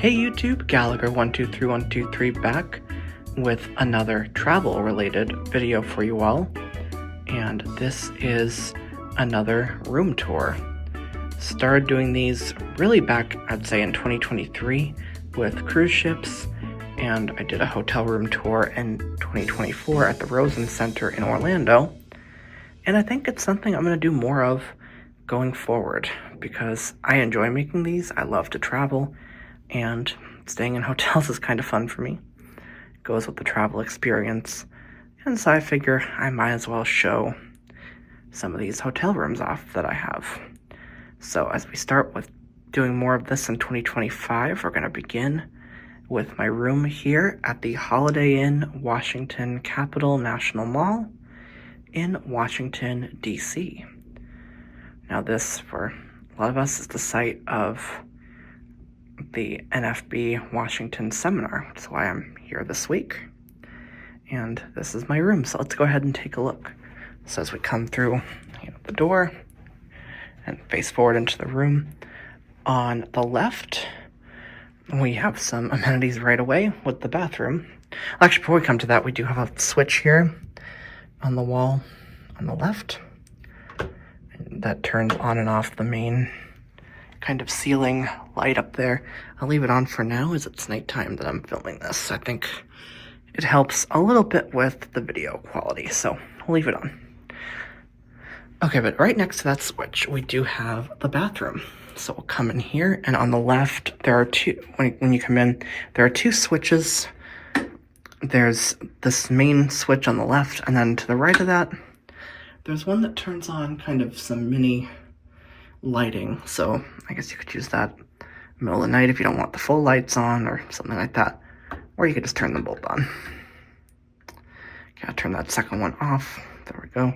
Hey YouTube, Gallagher123123 back with another travel-related video for you all, and this is another room tour. Started doing these really back, I'd say, in 2023 with cruise ships, and I did a hotel room tour in 2024 at the Rosen Center in Orlando, and I think it's something I'm going to do more of going forward because I enjoy making these. I love to travel, and staying in hotels is kind of fun for me. It goes with the travel experience, and so I figure I might as well show some of these hotel rooms off that I have. So as we start with doing more of this in 2025, we're going to begin with my room here at the Holiday Inn Washington Capitol National Mall in Washington, D.C. Now this, for a lot of us, is the site of the NFB Washington seminar, which is why I'm here this week. And this is my room, so let's go ahead and take a look. So as we come through the door and face forward into the room, on the left, we have some amenities right away with the bathroom. Actually, before we come to that, we do have a switch here on the wall on the left that turns on and off the main kind of ceiling light up there. I'll leave it on for now as it's nighttime that I'm filming this. I think it helps a little bit with the video quality, so I'll leave it on. Okay, but right next to that switch, we do have the bathroom. So we'll come in here, and on the left, there are two, when you come in, there are two switches. There's this main switch on the left, and then to the right of that, there's one that turns on kind of some mini lighting. So I guess you could use that in the middle of the night if you don't want the full lights on or something like that. Or you could just turn them both on. Okay, I'll turn that second one off. There we go.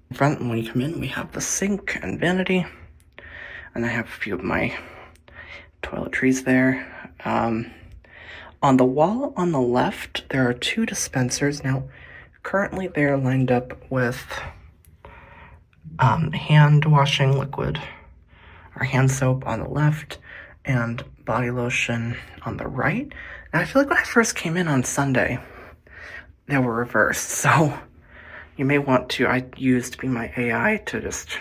In front, when you come in, we have the sink and vanity. And I have a few of my toiletries there. On the wall on the left, there are two dispensers. Now, currently they're lined up with hand washing liquid or hand soap on the left and body lotion on the right. And I feel like when I first came in on Sunday, they were reversed. So you may want to, I used Be My AI to just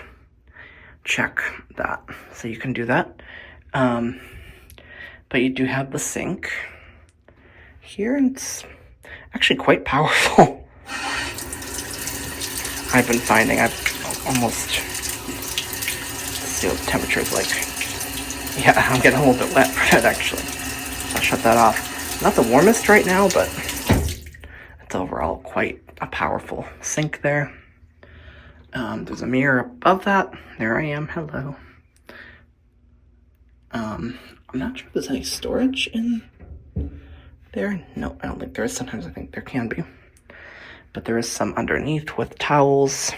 check that. So you can do that. But you do have the sink here, and it's actually quite powerful. I've been finding I've almost, let's see what the temperature is like. Yeah, I'm getting a little bit wet for it actually. I'll shut that off. Not the warmest right now, but it's overall quite a powerful sink there. There's a mirror above that. There I am, hello. I'm not sure if there's any storage in there. No, I don't think there is. Sometimes I think there can be. But there is some underneath with towels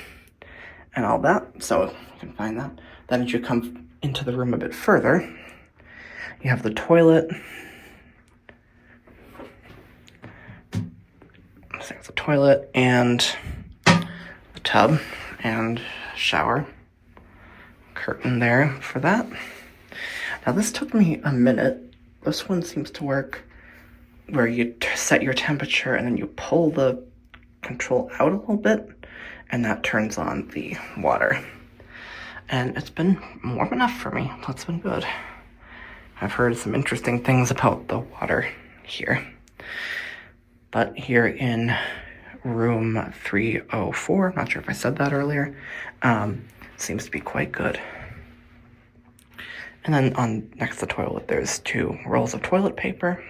and all that, so you can find that. Then as you come into the room a bit further, you have the toilet. So there's a toilet and a tub and shower curtain there for that. Now this took me a minute. This one seems to work where you set your temperature and then you pull the control out a little bit, and that turns on the water. And it's been warm enough for me. That's been good. I've heard some interesting things about the water here. But here in room 304, I'm not sure if I said that earlier, seems to be quite good. And then on next to the toilet, there's two rolls of toilet paper.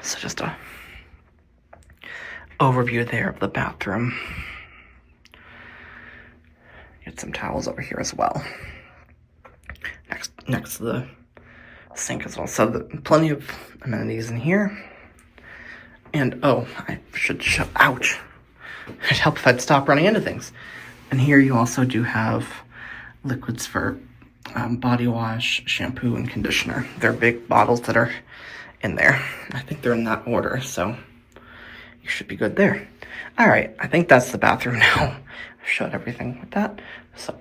So just a overview there of the bathroom. Get some towels over here as well. Next to the sink as well. So plenty of amenities in here. And oh, I should show. Ouch! It'd help if I'd stop running into things. And here you also do have liquids for body wash, shampoo, and conditioner. They're big bottles that are in there. I think they're in that order, so you should be good there. All right, I think that's the bathroom now. I've showed everything with that. So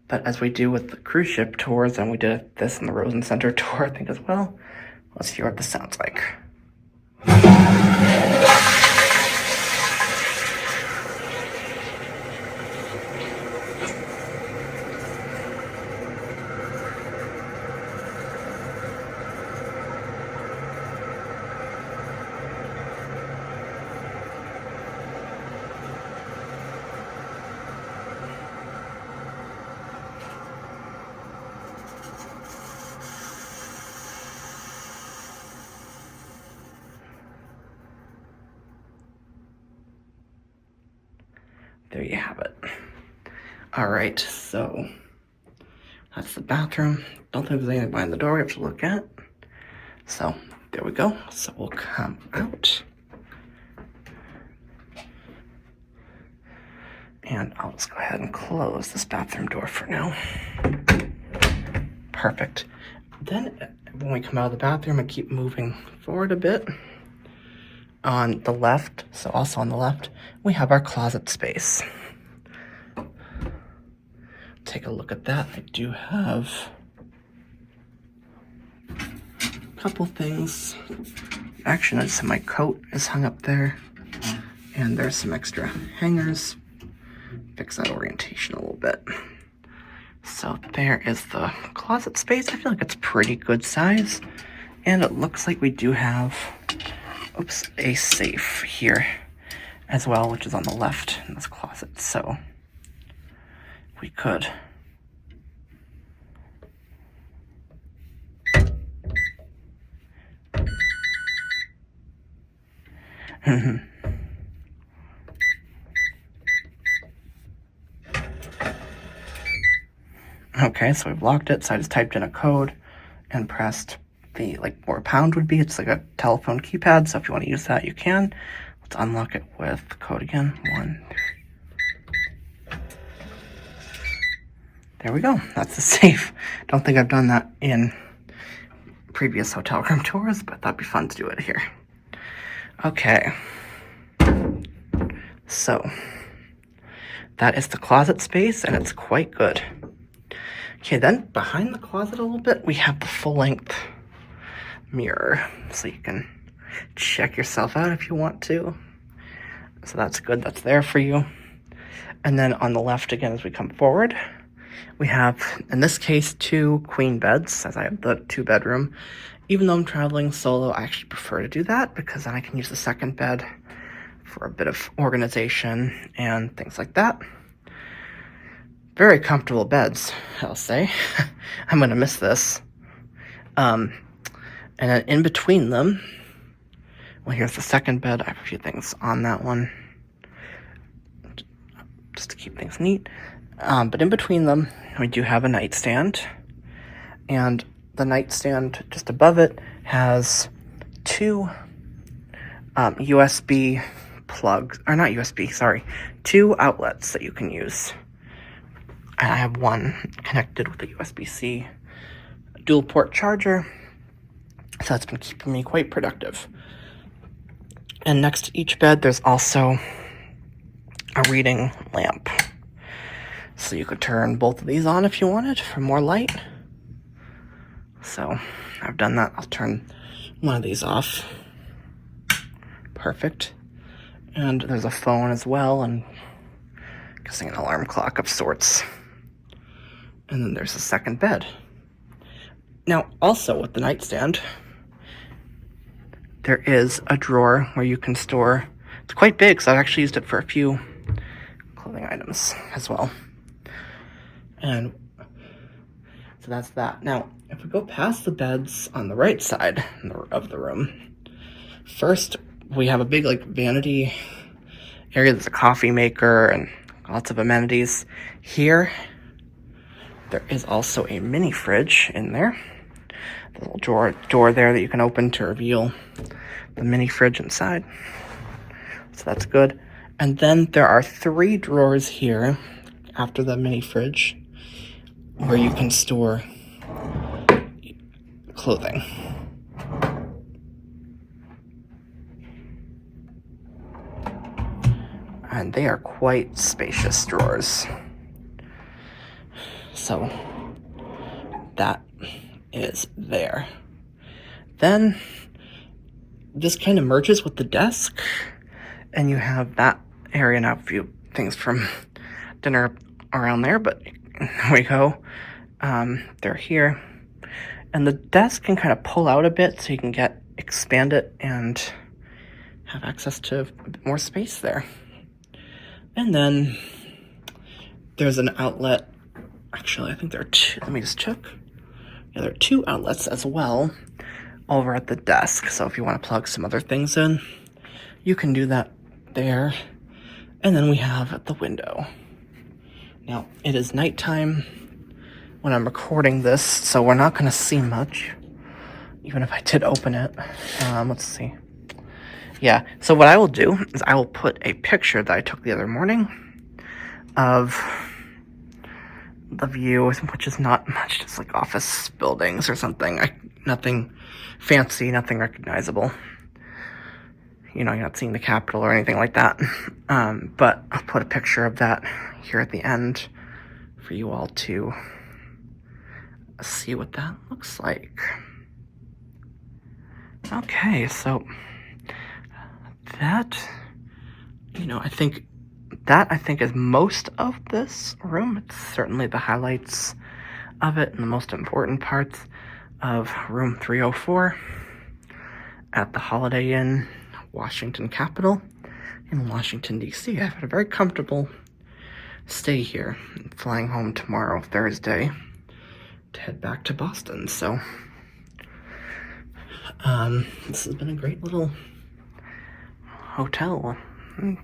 But as we do with the cruise ship tours, and we did this in the Rosen Center tour, I think, as well, let's hear what this sounds like. There you have it. All right, so that's the bathroom. Don't think there's anything behind the door we have to look at. So there we go. So we'll come out. And I'll just go ahead and close this bathroom door for now. Perfect. Then when we come out of the bathroom and keep moving forward a bit, on the left, so also on the left, we have our closet space. Take a look at that. I do have a couple things. Actually, notice my coat is hung up there, and there's some extra hangers. Fix that orientation a little bit. So there is the closet space. I feel like it's pretty good size, and it looks like we do have a safe here as well, which is on the left in this closet. So we could okay, so we've locked it. So I just typed in a code and pressed the where a pound would be. It's like a telephone keypad, so if you want to use that, you can. Let's unlock it with the code again. 1, 3. There we go. That's the safe. Don't think I've done that in previous hotel room tours, but that'd be fun to do it here. Okay. So that is the closet space, and it's quite good. Okay, then behind the closet a little bit, we have the full-length mirror, so you can check yourself out if you want to. So that's good, that's there for you. And then on the left again, as we come forward, we have, in this case, 2 queen beds, as I have the 2-bedroom. Even though I'm traveling solo, I actually prefer to do that, because then I can use the second bed for a bit of organization and things like that. Very comfortable beds, I'll say. I'm gonna miss this. And then in between them, well, here's the second bed. I have a few things on that one, just to keep things neat. But in between them, we do have a nightstand. And the nightstand just above it has 2 USB plugs, or not USB, sorry, 2 outlets that you can use. I have one connected with a USB-C dual port charger, so that's been keeping me quite productive. And next to each bed, there's also a reading lamp. So you could turn both of these on if you wanted for more light. So I've done that. I'll turn one of these off. Perfect. And there's a phone as well, and I'm guessing an alarm clock of sorts. And then there's a second bed. Now, also with the nightstand, there is a drawer where you can store, it's quite big, so I've actually used it for a few clothing items as well. And so that's that. Now, if we go past the beds on the right side of the room, first we have a big vanity area. There's a coffee maker and lots of amenities. Here, there is also a mini fridge in there. The little door there that you can open to reveal the mini fridge inside. So that's good. And then there are 3 drawers here after the mini fridge where you can store clothing. And they are quite spacious drawers. So that is there. Then this kind of merges with the desk, and you have that area. Now, a few things from dinner around there, but there we go. They're here. And the desk can kind of pull out a bit so you can expand it and have access to a bit more space there. And then there's an outlet. Actually, I think there are two. Let me just check. Yeah, there are two outlets as well over at the desk. So if you want to plug some other things in, you can do that there. And then we have the window. Now, it is nighttime when I'm recording this, so we're not going to see much, even if I did open it. Let's see. Yeah, so what I will do is I will put a picture that I took the other morning of the view, which is not much, just like office buildings or something. Nothing fancy, nothing recognizable. You know, you're not seeing the Capitol or anything like that. But I'll put a picture of that here at the end for you all to see what that looks like. Okay, so that, I think is most of this room. It's certainly the highlights of it and the most important parts of room 304 at the Holiday Inn Washington Capitol in Washington, D.C. I've had a very comfortable stay here. I'm flying home tomorrow, Thursday, to head back to Boston. So this has been a great little hotel, and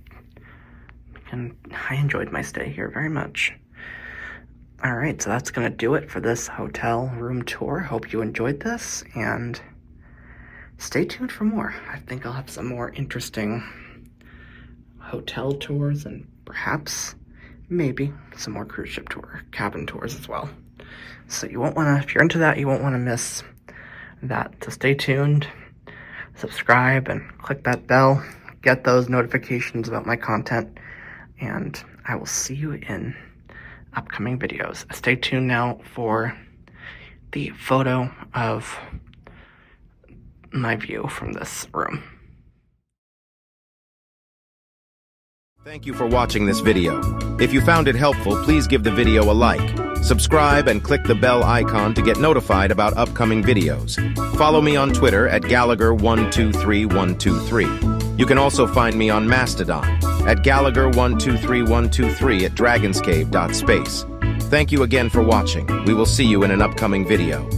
I enjoyed my stay here very much. All right, so that's gonna do it for this hotel room tour. Hope you enjoyed this, and stay tuned for more. I think I'll have some more interesting hotel tours and perhaps maybe some more cruise ship cabin tours as well. So you won't want to, if you're into that, you won't want to miss that. So stay tuned, subscribe, and click that bell. Get those notifications about my content, and I will see you in upcoming videos. Stay tuned now for the photo of my view from this room. Thank you for watching this video. If you found it helpful, please give the video a like. Subscribe and click the bell icon to get notified about upcoming videos. Follow me on Twitter at Gallagher123123. You can also find me on Mastodon at Gallagher123123 at dragonscave.space. Thank you again for watching. We will see you in an upcoming video.